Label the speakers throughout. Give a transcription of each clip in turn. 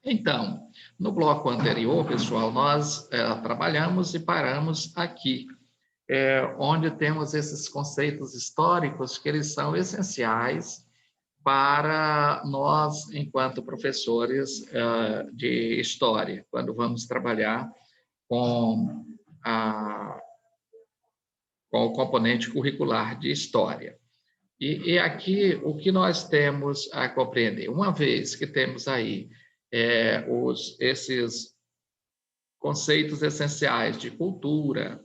Speaker 1: Então, no bloco anterior, pessoal, nós trabalhamos e paramos aqui, onde temos esses conceitos históricos que eles são essenciais para nós, enquanto professores de história, quando vamos trabalhar com, a, com o componente curricular de história. E aqui, o que nós temos a compreender? Uma vez que temos aí esses conceitos essenciais de cultura,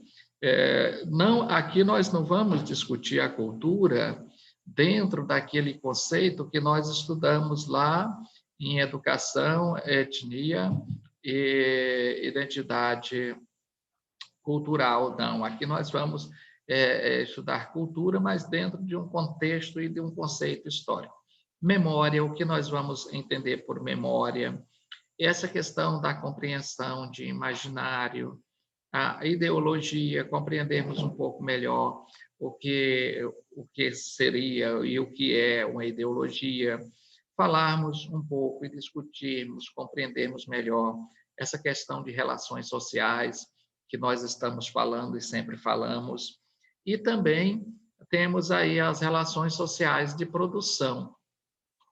Speaker 1: aqui nós não vamos discutir a cultura dentro daquele conceito que nós estudamos lá em educação, etnia e identidade cultural, não. Aqui nós vamos estudar cultura, mas dentro de um contexto e de um conceito histórico. Memória, o que nós vamos entender por memória? Essa questão da compreensão de imaginário, a ideologia, compreendermos um pouco melhor o que seria e o que é uma ideologia, falarmos um pouco e discutirmos, compreendermos melhor essa questão de relações sociais que nós estamos falando e sempre falamos, e também temos aí as relações sociais de produção,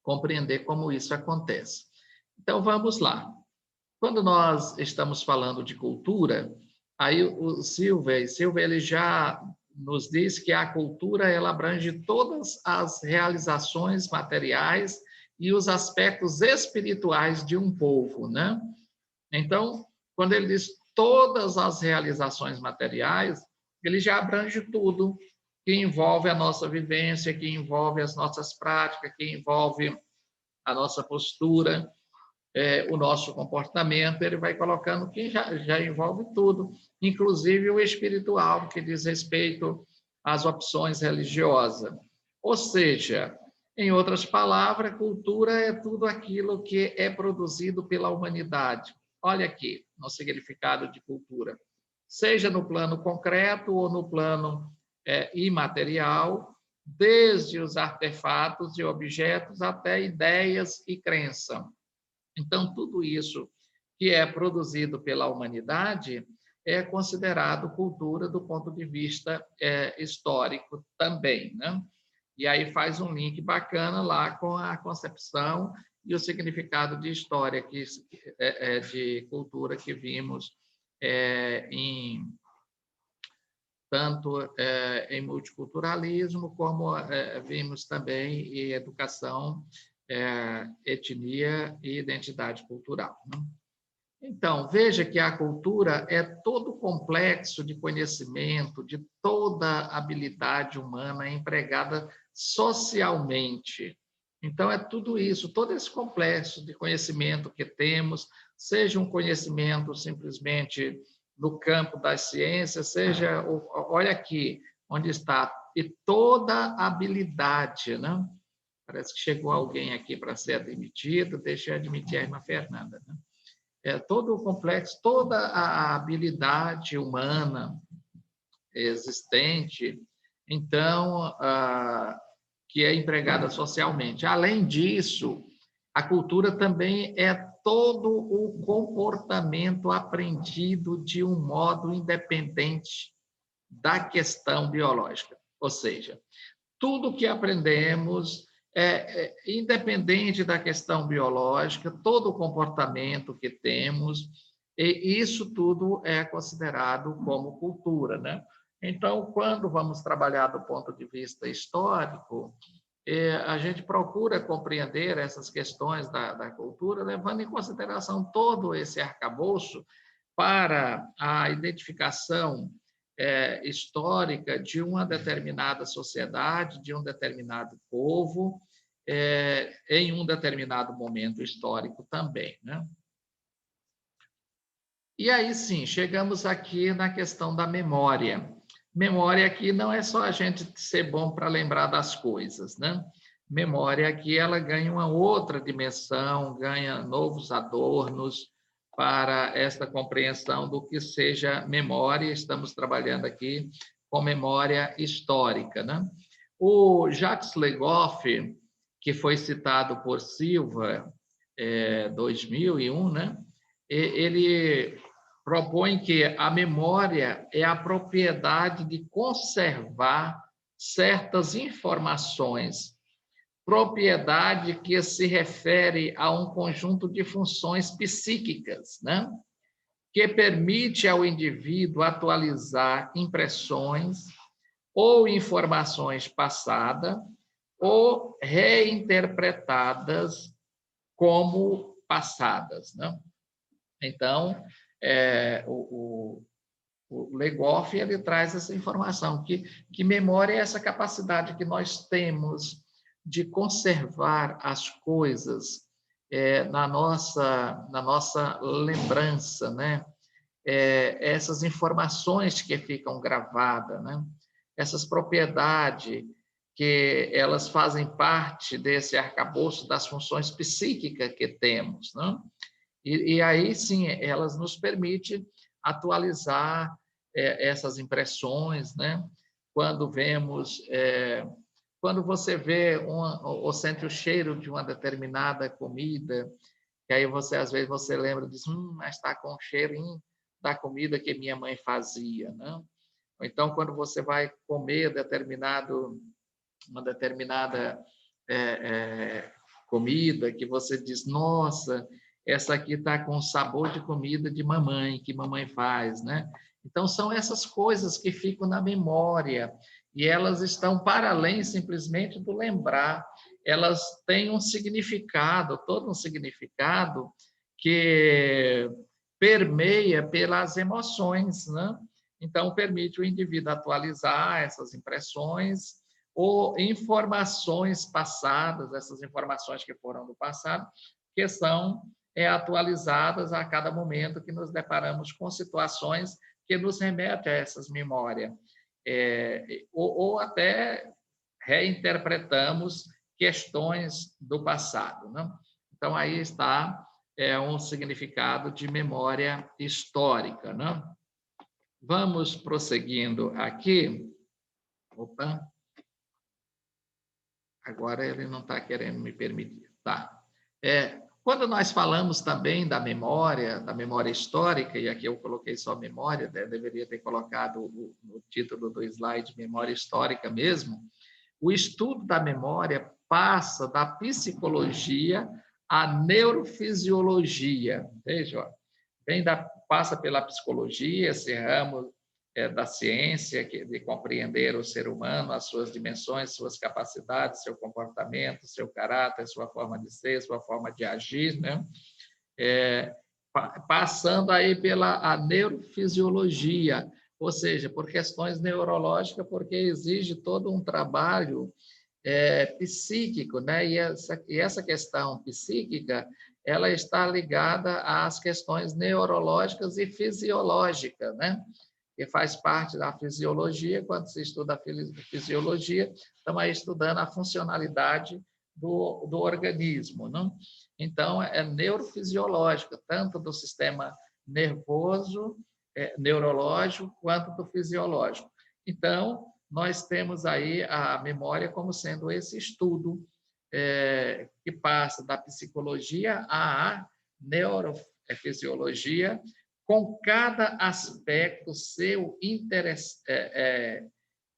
Speaker 1: compreender como isso acontece. Então, vamos lá. Quando nós estamos falando de cultura, aí o Silva ele já nos diz que a cultura ela abrange todas as realizações materiais e os aspectos espirituais de um povo, né? Então, quando ele diz todas as realizações materiais, ele já abrange tudo que envolve a nossa vivência, que envolve as nossas práticas, que envolve a nossa postura, o nosso comportamento, ele vai colocando que já envolve tudo, inclusive o espiritual, que diz respeito às opções religiosas. Ou seja, em outras palavras, cultura é tudo aquilo que é produzido pela humanidade. Olha aqui, no significado de cultura. Seja no plano concreto ou no plano imaterial, desde os artefatos e objetos até ideias e crenças. Então, tudo isso que é produzido pela humanidade é considerado cultura do ponto de vista histórico também, né? E aí faz um link bacana lá com a concepção e o significado de história, de cultura que vimos tanto em multiculturalismo, como vimos também em educação, etnia e identidade cultural. Né? Então, veja que a cultura é todo o complexo de conhecimento, de toda habilidade humana empregada socialmente. Então, é tudo isso, todo esse complexo de conhecimento que temos, seja um conhecimento simplesmente no campo das ciências, seja, olha aqui, onde está, e toda habilidade, né? Parece que chegou alguém aqui para ser admitido, deixa eu admitir a irmã Fernanda, né? Todo o complexo, toda a habilidade humana existente, então, que é empregada socialmente. Além disso, a cultura também é todo o comportamento aprendido de um modo independente da questão biológica. Ou seja, tudo que aprendemos independente da questão biológica, todo o comportamento que temos, e isso tudo é considerado como cultura, né? Então, quando vamos trabalhar do ponto de vista histórico, a gente procura compreender essas questões da cultura, levando em consideração todo esse arcabouço para a identificação histórica de uma determinada sociedade, de um determinado povo, em um determinado momento histórico também, né? E aí sim, chegamos aqui na questão da memória. Memória aqui não é só a gente ser bom para lembrar das coisas, né? Memória aqui ela ganha uma outra dimensão, ganha novos adornos para esta compreensão do que seja memória. Estamos trabalhando aqui com memória histórica, né? O Jacques Le Goff, que foi citado por Silva, 2001, né? Ele propõe que a memória é a propriedade de conservar certas informações, propriedade que se refere a um conjunto de funções psíquicas, né? Que permite ao indivíduo atualizar impressões ou informações passadas ou reinterpretadas como passadas, né? Então, o Legoff ele traz essa informação que memória é essa capacidade que nós temos de conservar as coisas na nossa lembrança, né? Essas informações que ficam gravadas, né? Essas propriedades que elas fazem parte desse arcabouço das funções psíquicas que temos, né? E aí, sim, elas nos permitem atualizar essas impressões, né? Quando vemos, quando você vê ou sente o cheiro de uma determinada comida, que aí você, às vezes, você lembra, diz, mas está com o cheirinho da comida que minha mãe fazia, né? Ou então, quando você vai comer uma determinada comida, que você diz, nossa, essa aqui está com sabor de comida de mamãe, que mamãe faz, né? Então, são essas coisas que ficam na memória, e elas estão para além simplesmente do lembrar, elas têm um significado, todo um significado que permeia pelas emoções, né? Então, permite o indivíduo atualizar essas impressões ou informações passadas, essas informações que foram do passado, que são atualizadas a cada momento que nos deparamos com situações que nos remetem a essas memórias. Ou até reinterpretamos questões do passado, né? Então, aí está um significado de memória histórica, né? Vamos prosseguindo aqui. Opa! Agora ele não está querendo me permitir. Tá. Quando nós falamos também da memória histórica, e aqui eu coloquei só memória, deveria ter colocado o título do slide memória histórica mesmo, o estudo da memória passa da psicologia à neurofisiologia. Veja, passa pela psicologia, esse ramo da ciência, de compreender o ser humano, as suas dimensões, suas capacidades, seu comportamento, seu caráter, sua forma de ser, sua forma de agir, né? Passando aí pela neurofisiologia, ou seja, por questões neurológicas, porque exige todo um trabalho psíquico, né? E essa questão psíquica, ela está ligada às questões neurológicas e fisiológicas, né? Que faz parte da fisiologia. Quando se estuda a fisiologia, estamos aí estudando a funcionalidade do organismo, não? Então, é neurofisiológico, tanto do sistema nervoso, neurológico, quanto do fisiológico. Então, nós temos aí a memória como sendo esse estudo que passa da psicologia à neurofisiologia, com cada aspecto seu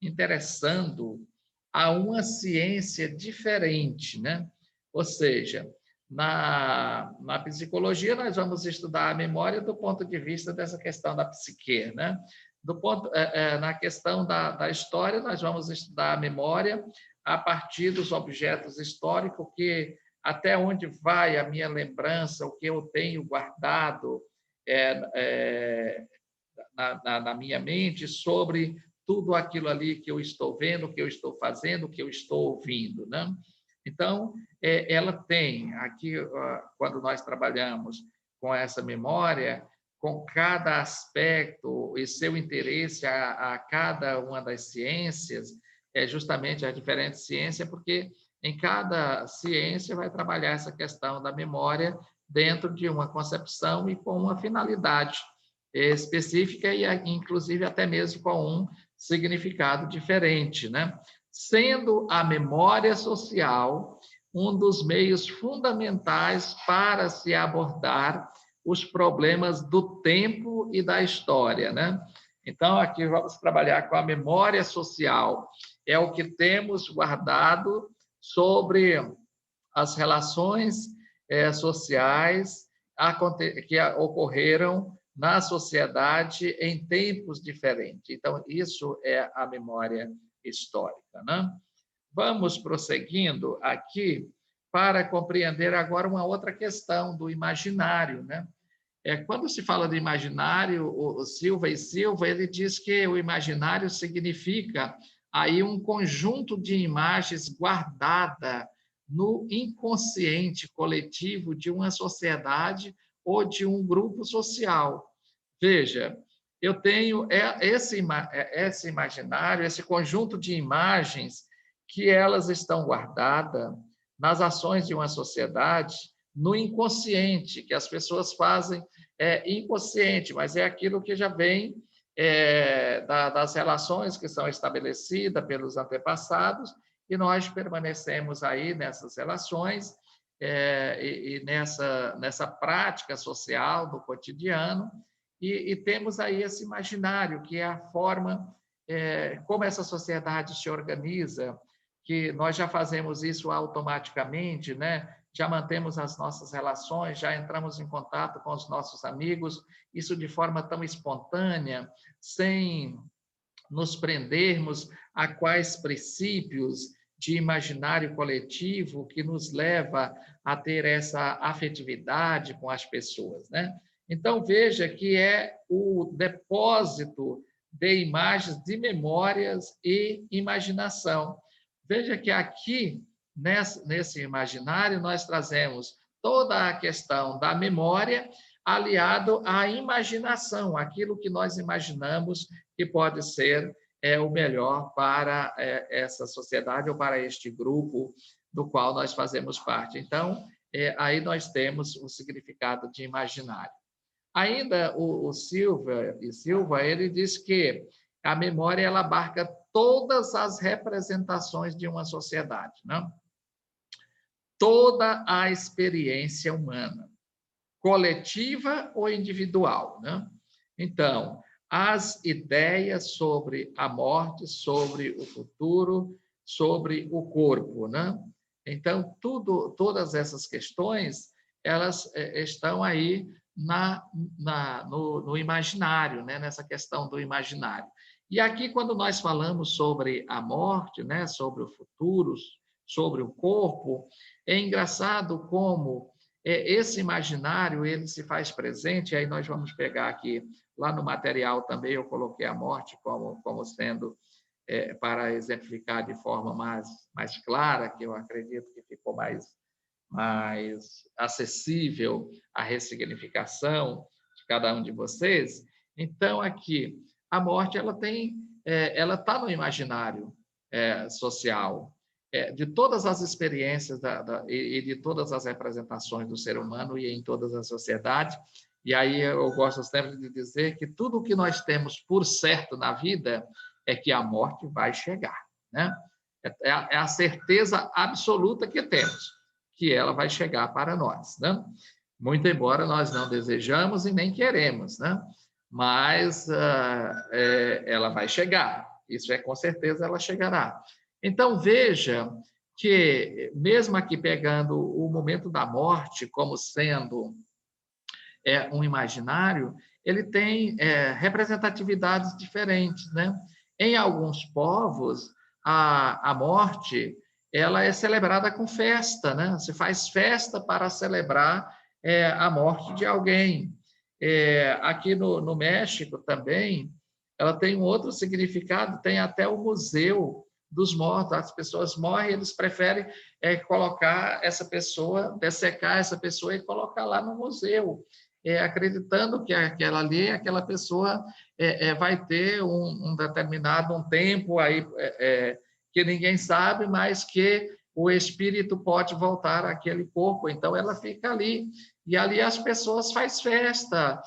Speaker 1: interessando a uma ciência diferente, né? Ou seja, na psicologia, nós vamos estudar a memória do ponto de vista dessa questão da psique, né? Na questão da história, nós vamos estudar a memória a partir dos objetos históricos, até onde vai a minha lembrança, o que eu tenho guardado na minha mente sobre tudo aquilo ali que eu estou vendo, que eu estou fazendo, que eu estou ouvindo, né? Então, ela tem aqui, quando nós trabalhamos com essa memória, com cada aspecto e seu interesse a cada uma das ciências, justamente a diferente ciência, porque em cada ciência vai trabalhar essa questão da memória dentro de uma concepção e com uma finalidade específica e, inclusive, até mesmo com um significado diferente, né? Sendo a memória social um dos meios fundamentais para se abordar os problemas do tempo e da história, né? Então, aqui vamos trabalhar com a memória social. É o que temos guardado sobre as relações sociais que ocorreram na sociedade em tempos diferentes. Então, isso é a memória histórica, né? Vamos prosseguindo aqui para compreender agora uma outra questão do imaginário, né? Quando se fala de imaginário, o Silva e Silva, ele diz que o imaginário significa aí um conjunto de imagens guardada no inconsciente coletivo de uma sociedade ou de um grupo social. Veja, eu tenho esse imaginário, esse conjunto de imagens que elas estão guardadas nas ações de uma sociedade, no inconsciente, que as pessoas fazem inconsciente, mas é aquilo que já vem das relações que são estabelecidas pelos antepassados, e nós permanecemos aí nessas relações e nessa prática social do cotidiano, e temos aí esse imaginário, que é a forma como essa sociedade se organiza, que nós já fazemos isso automaticamente, né? Já mantemos as nossas relações, já entramos em contato com os nossos amigos, isso de forma tão espontânea, sem nos prendermos a quais princípios de imaginário coletivo que nos leva a ter essa afetividade com as pessoas, né? Então, veja que é o depósito de imagens, de memórias e imaginação. Veja que aqui, nesse imaginário, nós trazemos toda a questão da memória aliado à imaginação, aquilo que nós imaginamos que pode ser o melhor para essa sociedade ou para este grupo do qual nós fazemos parte. Então, aí nós temos o significado de imaginário. Ainda o Silva e Silva, ele diz que a memória ela abarca todas as representações de uma sociedade, né? Toda a experiência humana, coletiva ou individual, né? Então, as ideias sobre a morte, sobre o futuro, sobre o corpo, né? Então, todas essas questões, elas estão aí no imaginário, né? Nessa questão do imaginário. E aqui, quando nós falamos sobre a morte, né? Sobre o futuro, sobre o corpo, é engraçado como esse imaginário ele se faz presente. Aí nós vamos pegar aqui, lá no material também eu coloquei a morte como sendo, para exemplificar de forma mais clara, que eu acredito que ficou mais acessível à ressignificação de cada um de vocês. Então, aqui, a morte ela está no imaginário social, de todas as experiências e de todas as representações do ser humano e em todas as sociedades. E aí eu gosto sempre de dizer que tudo o que nós temos por certo na vida é que a morte vai chegar, né? É a certeza absoluta que temos, que ela vai chegar para nós, né? Muito embora nós não desejamos e nem queremos, né? Mas ela vai chegar, isso com certeza ela chegará. Então, veja que, mesmo aqui pegando o momento da morte como sendo um imaginário, ele tem representatividades diferentes, né? Em alguns povos, a morte ela é celebrada com festa, né? Se faz festa para celebrar a morte de alguém. Aqui no México também, ela tem um outro significado, tem até o museu dos mortos. As pessoas morrem, eles preferem colocar essa pessoa, dessecar essa pessoa e colocar lá no museu, acreditando que aquela pessoa vai ter um determinado tempo aí que ninguém sabe, mas que o espírito pode voltar àquele corpo. Então ela fica ali, e ali as pessoas faz festa,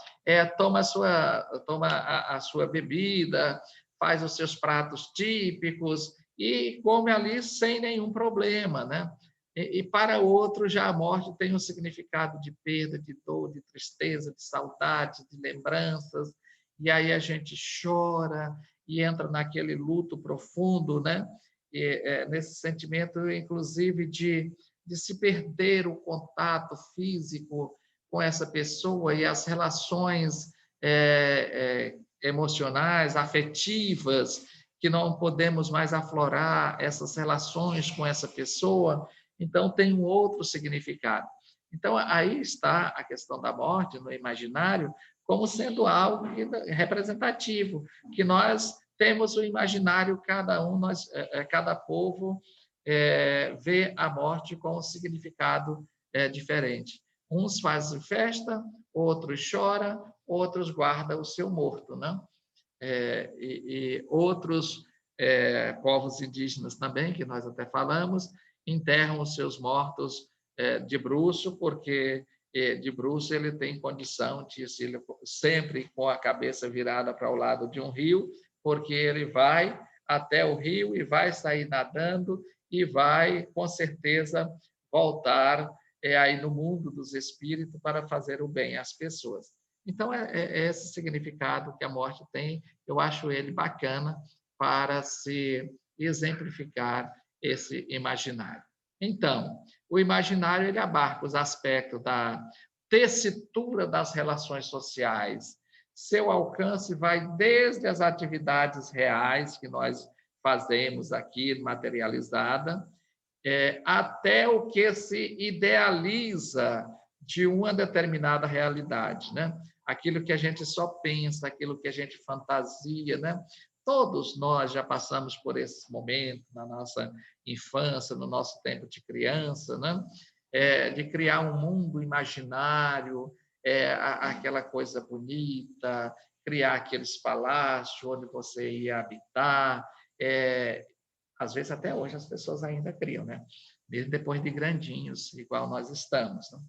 Speaker 1: toma a sua bebida, faz os seus pratos típicos e come ali sem nenhum problema, né? E para outro, já a morte tem um significado de perda, de dor, de tristeza, de saudade, de lembranças, e aí a gente chora e entra naquele luto profundo, né? Nesse sentimento, inclusive, de se perder o contato físico com essa pessoa e as relações emocionais, afetivas, que não podemos mais aflorar essas relações com essa pessoa, então tem um outro significado. Então, aí está a questão da morte no imaginário como sendo algo representativo, que nós temos o imaginário, cada povo vê a morte com um significado diferente. Uns fazem festa, outros choram, outros guardam o seu morto, né? E outros povos indígenas também, que nós até falamos, enterram os seus mortos de bruço, porque de bruço ele tem condição de sempre com a cabeça virada para o lado de um rio, porque ele vai até o rio e vai sair nadando e vai, com certeza, voltar aí no mundo dos espíritos para fazer o bem às pessoas. Então, é esse significado que a morte tem, eu acho ele bacana para se exemplificar esse imaginário. Então, o imaginário ele abarca os aspectos da tessitura das relações sociais. Seu alcance vai desde as atividades reais que nós fazemos aqui, materializada, até o que se idealiza de uma determinada realidade, né? Aquilo que a gente só pensa, aquilo que a gente fantasia, né? Todos nós já passamos por esse momento na nossa infância, no nosso tempo de criança, né? De criar um mundo imaginário, aquela coisa bonita, criar aqueles palácios onde você ia habitar. Às vezes, até hoje, as pessoas ainda criam, né? Mesmo depois de grandinhos, igual nós estamos, né?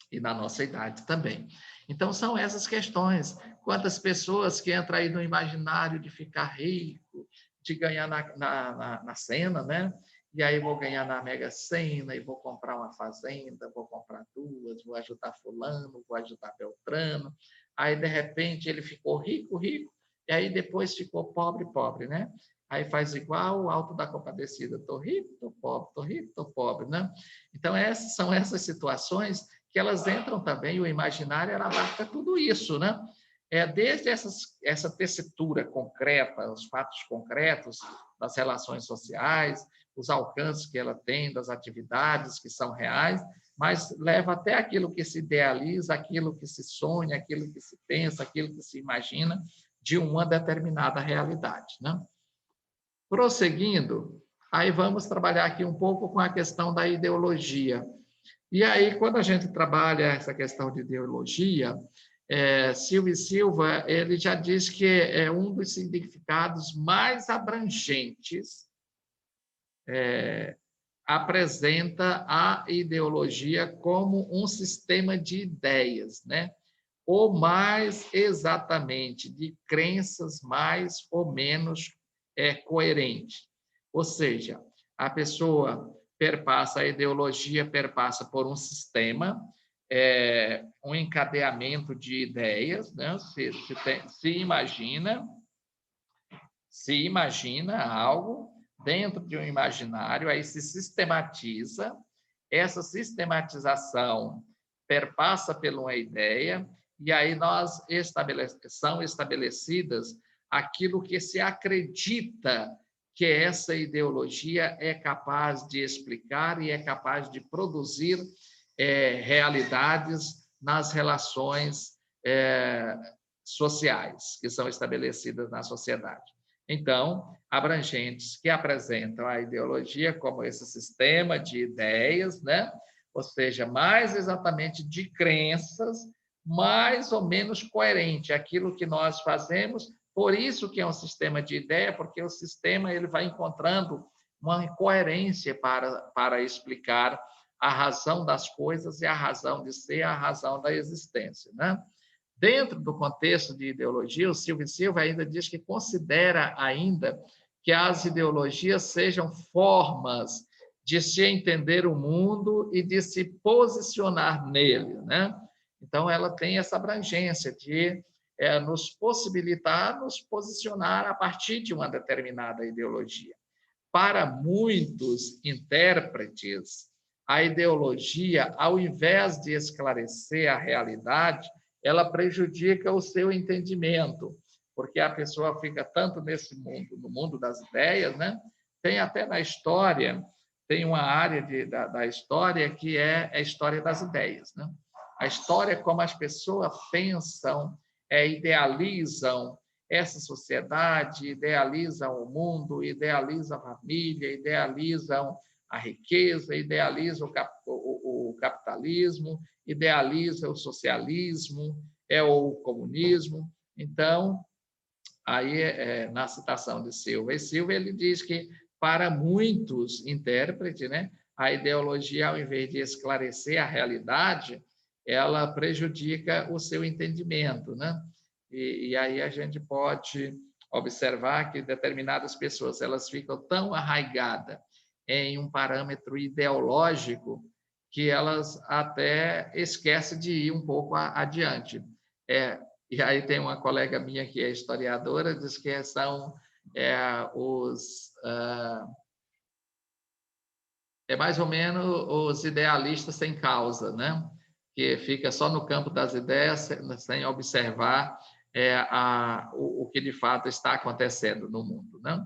Speaker 1: E na nossa idade também. Então, são essas questões. Quantas pessoas que entram aí no imaginário de ficar rico, de ganhar na cena, né? E aí vou ganhar na Mega Sena, e vou comprar uma fazenda, vou comprar duas, vou ajudar fulano, vou ajudar Beltrano. Aí, de repente, ele ficou rico, rico, e aí depois ficou pobre, pobre, né? Aí faz igual o Alto da Compadecida. Estou rico, estou pobre, estou rico, estou pobre, né? Então, são essas situações que elas entram também, o imaginário ela abarca tudo isso, né? Desde essa tessitura concreta, os fatos concretos das relações sociais, os alcances que ela tem, das atividades que são reais, mas leva até aquilo que se idealiza, aquilo que se sonha, aquilo que se pensa, aquilo que se imagina de uma determinada realidade, né? Prosseguindo, aí vamos trabalhar aqui um pouco com a questão da ideologia. E aí, quando a gente trabalha essa questão de ideologia, Silva e Silva, ele já diz que é um dos significados mais abrangentes, apresenta a ideologia como um sistema de ideias, né? Ou mais exatamente, de crenças mais ou menos coerentes. Ou seja, a pessoa perpassa, a ideologia perpassa por um sistema, um encadeamento de ideias, né? Se imagina algo dentro de um imaginário, aí se sistematiza, essa sistematização perpassa por uma ideia, e aí são estabelecidas aquilo que se acredita que essa ideologia é capaz de explicar e é capaz de produzir realidades nas relações sociais que são estabelecidas na sociedade. Então, abrangentes que apresentam a ideologia como esse sistema de ideias, né? Ou seja, mais exatamente de crenças, mais ou menos coerente aquilo que nós fazemos. Por isso que é um sistema de ideia, porque o sistema ele vai encontrando uma coerência para explicar a razão das coisas e a razão de ser, a razão da existência, né? Dentro do contexto de ideologia, o Silva e Silva ainda diz que considera ainda que as ideologias sejam formas de se entender o mundo e de se posicionar nele, né? Então, ela tem essa abrangência de nos possibilitar nos posicionar a partir de uma determinada ideologia. Para muitos intérpretes, a ideologia, ao invés de esclarecer a realidade, ela prejudica o seu entendimento, porque a pessoa fica tanto nesse mundo, no mundo das ideias, né? Tem até na história, tem uma área da história que é a história das ideias, né? A história é como as pessoas pensam, idealizam essa sociedade, idealizam o mundo, idealizam a família, idealizam a riqueza, idealizam o capitalismo, idealizam o socialismo, o comunismo. Então, aí, na citação de Silva e Silva, ele diz que, para muitos intérpretes, né, a ideologia, ao invés de esclarecer a realidade, ela prejudica o seu entendimento, né? E aí a gente pode observar que determinadas pessoas elas ficam tão arraigadas em um parâmetro ideológico que elas até esquecem de ir um pouco adiante. E aí tem uma colega minha que é historiadora, diz que são os... mais ou menos os idealistas sem causa, né? Que fica só no campo das ideias, sem observar o que de fato está acontecendo no mundo, né?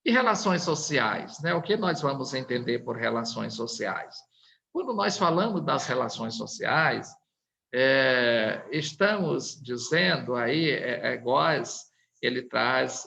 Speaker 1: E relações sociais, né? O que nós vamos entender por relações sociais? Quando nós falamos das relações sociais, estamos dizendo aí, Góes, ele traz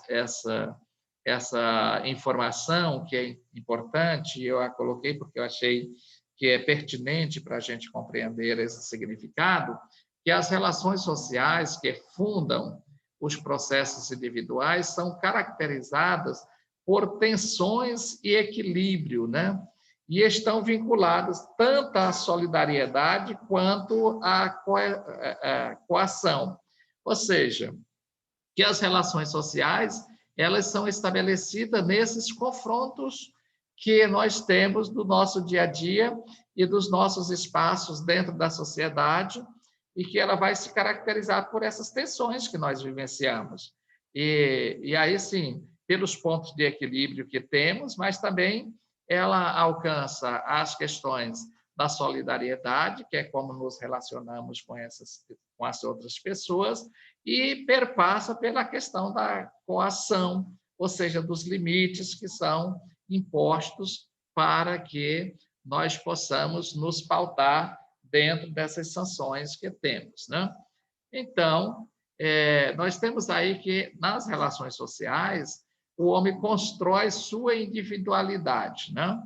Speaker 1: essa informação que é importante, eu a coloquei porque eu achei que é pertinente para a gente compreender esse significado, que as relações sociais que fundam os processos individuais são caracterizadas por tensões e equilíbrio, né? E estão vinculadas tanto à solidariedade quanto à coação. Ou seja, que as relações sociais elas são estabelecidas nesses confrontos que nós temos do nosso dia a dia e dos nossos espaços dentro da sociedade e que ela vai se caracterizar por essas tensões que nós vivenciamos. E aí, sim, pelos pontos de equilíbrio que temos, mas também ela alcança as questões da solidariedade, que é como nos relacionamos com as outras pessoas, e perpassa pela questão da coação, ou seja, dos limites que são impostos para que nós possamos nos pautar dentro dessas sanções que temos, né? Então, nós temos aí que, nas relações sociais, o homem constrói sua individualidade, né?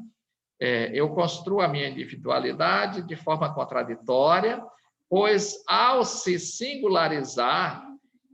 Speaker 1: Eu construo a minha individualidade de forma contraditória, pois, ao se singularizar,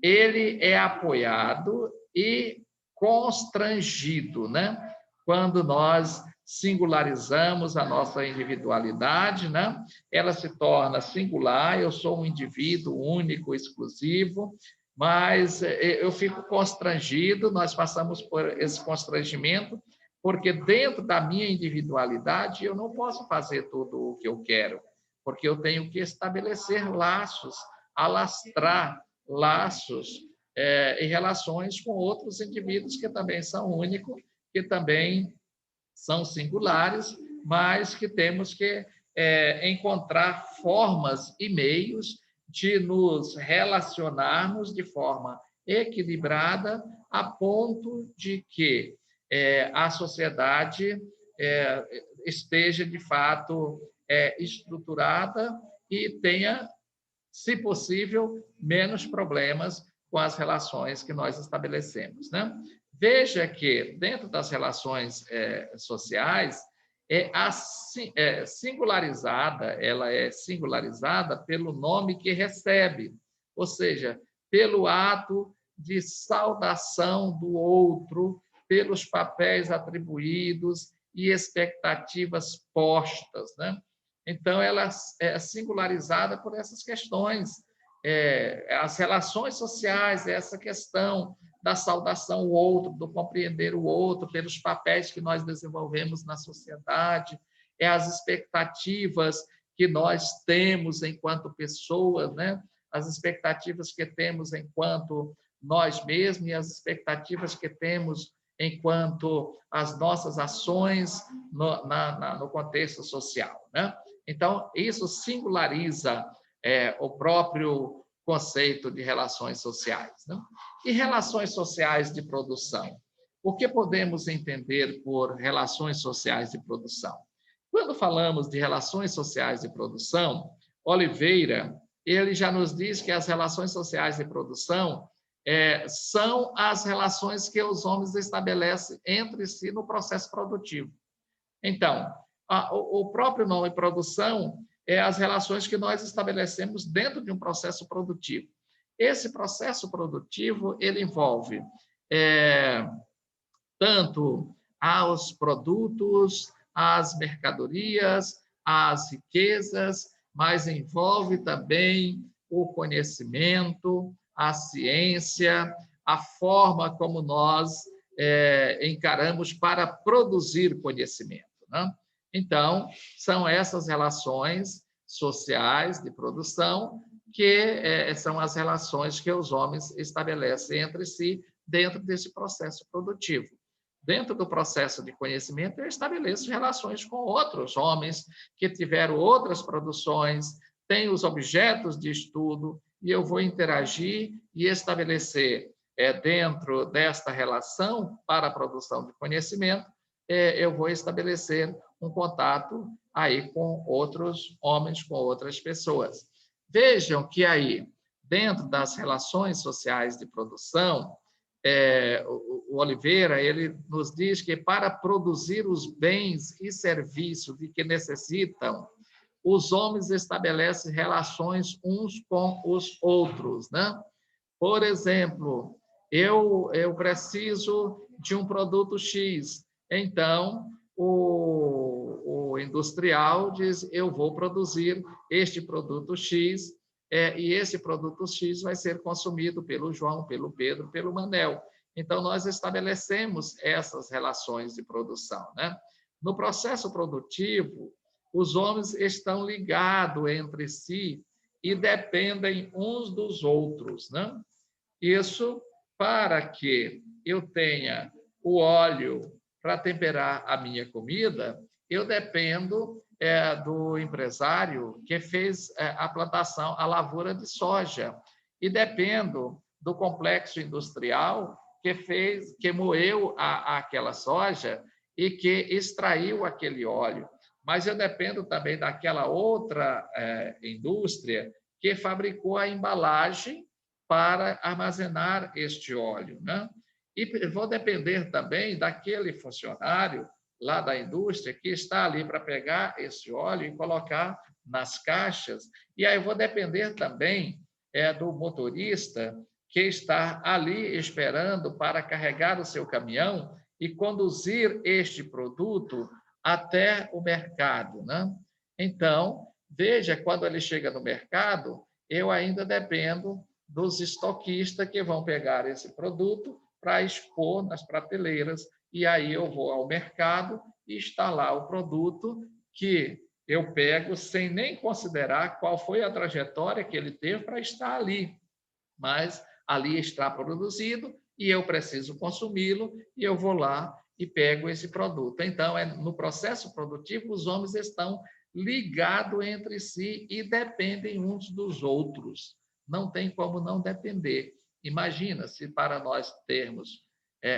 Speaker 1: ele é apoiado e constrangido, né? Quando nós singularizamos a nossa individualidade, né? Ela se torna singular, eu sou um indivíduo único, exclusivo, mas eu fico constrangido, nós passamos por esse constrangimento, porque dentro da minha individualidade eu não posso fazer tudo o que eu quero, porque eu tenho que estabelecer laços, alastrar laços e relações com outros indivíduos que também são únicos, que também são singulares, mas que temos que encontrar formas e meios de nos relacionarmos de forma equilibrada, a ponto de que a sociedade esteja, de fato, estruturada e tenha, se possível, menos problemas com as relações que nós estabelecemos, né? Veja que, dentro das relações sociais, ela é singularizada pelo nome que recebe, ou seja, pelo ato de saudação do outro, pelos papéis atribuídos e expectativas postas, né? Então, ela é singularizada por essas questões. As relações sociais, essa questão da saudação ao outro, do compreender o outro, pelos papéis que nós desenvolvemos na sociedade, as expectativas que nós temos enquanto pessoas, né? As expectativas que temos enquanto nós mesmos e as expectativas que temos enquanto as nossas ações no contexto social, né? Então, isso singulariza o próprio conceito de relações sociais, né? E relações sociais de produção? O que podemos entender por relações sociais de produção? Quando falamos de relações sociais de produção, Oliveira, ele já nos diz que as relações sociais de produção são as relações que os homens estabelecem entre si no processo produtivo. Então, o próprio nome produção é as relações que nós estabelecemos dentro de um processo produtivo. Esse processo produtivo, ele envolve tanto aos produtos, às mercadorias, às riquezas, mas envolve também o conhecimento, a ciência, a forma como nós encaramos para produzir conhecimento, né? Então, são essas relações sociais de produção que são as relações que os homens estabelecem entre si dentro desse processo produtivo. Dentro do processo de conhecimento, eu estabeleço relações com outros homens que tiveram outras produções, têm os objetos de estudo, e eu vou interagir e estabelecer, dentro desta relação para a produção de conhecimento, eu vou estabelecer um contato aí com outros homens, com outras pessoas. Vejam que aí, dentro das relações sociais de produção, o Oliveira, ele nos diz que para produzir os bens e serviços de que necessitam, os homens estabelecem relações uns com os outros, né? Por exemplo, eu preciso de um produto X, então o industrial diz, eu vou produzir este produto X, e esse produto X vai ser consumido pelo João, pelo Pedro, pelo Manel. Então, nós estabelecemos essas relações de produção, né? No processo produtivo, os homens estão ligados entre si e dependem uns dos outros, né? Isso para que eu tenha o óleo para temperar a minha comida, eu dependo do empresário que fez a plantação, a lavoura de soja, e dependo do complexo industrial que moeu aquela soja e que extraiu aquele óleo. Mas eu dependo também daquela outra indústria que fabricou a embalagem para armazenar este óleo, né? E vou depender também daquele funcionário lá da indústria que está ali para pegar esse óleo e colocar nas caixas. E aí vou depender também do motorista que está ali esperando para carregar o seu caminhão e conduzir este produto até o mercado, né? Então, veja, quando ele chega no mercado, eu ainda dependo dos estoquistas que vão pegar esse produto para expor nas prateleiras, e aí eu vou ao mercado e está lá o produto que eu pego sem nem considerar qual foi a trajetória que ele teve para estar ali, mas ali está produzido e eu preciso consumi-lo e eu vou lá e pego esse produto. Então, no processo produtivo, os homens estão ligados entre si e dependem uns dos outros. Não tem como não depender. Imagina se para nós termos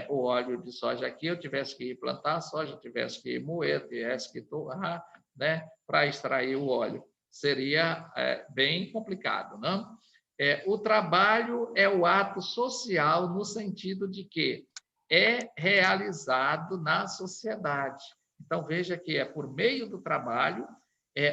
Speaker 1: o óleo de soja aqui, eu tivesse que ir plantar a soja, tivesse que ir moer, tivesse que torrar, né, para extrair o óleo. Seria bem complicado, não? O trabalho é o ato social no sentido de que é realizado na sociedade. Então, veja que é por meio do trabalho,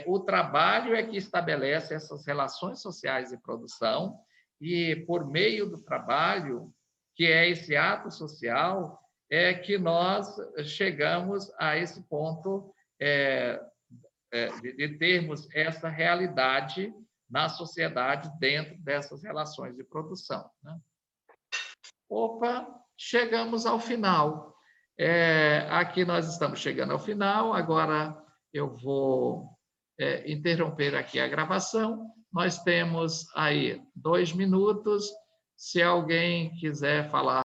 Speaker 1: o trabalho é que estabelece essas relações sociais de produção, e por meio do trabalho, que é esse ato social, é que nós chegamos a esse ponto de termos essa realidade na sociedade dentro dessas relações de produção, né? Opa, chegamos ao final. Aqui nós estamos chegando ao final, agora eu vou interromper aqui a gravação. Nós temos aí 2 minutos. Se alguém quiser falar